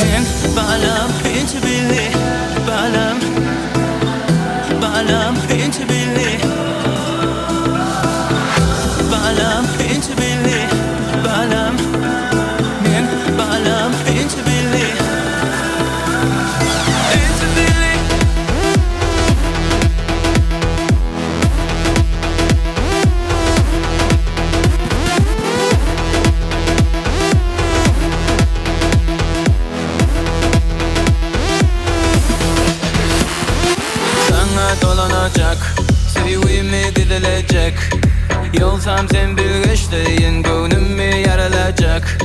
Men balam pinch billi balam balam pinch billi balam pinch billi balam men balam pinch billi pinch billi dolanacak, seviyimi gidilecek. Yolsam sen bilgeçleyin, gönlümü yaralacak.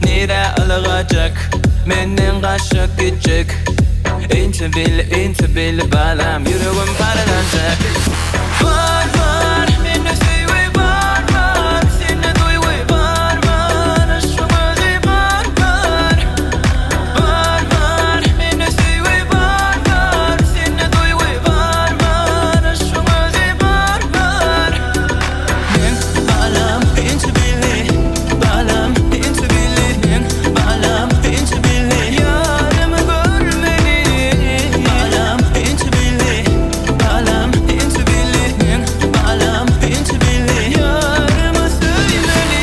Nere alacak, menden kaçak gidecek. İnti bil balam, yüreğim paralanacak. Var var, beni sevi var var, seni duygu var var, aşkımızı var var. Var var, beni sevi var var, seni duygu var var, aşkımızı var var. Men balam pinch billi, balam pinch billi, men balam pinch billi, yarımı görmeli. Balam pinch billi, balam pinch billi, men balam pinch billi, yarımı söylemeli.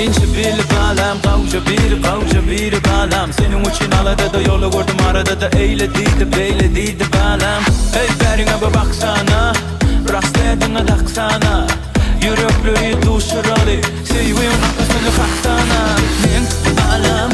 İnci bil balam, kavca bir balam. Senin için alada da yolu gördüm, arada da eğlediydi balam. Hey verine bir baksana, rastladığına taksana. Yürekleri duşuralı, seviyim arkasını kaksana. Men balam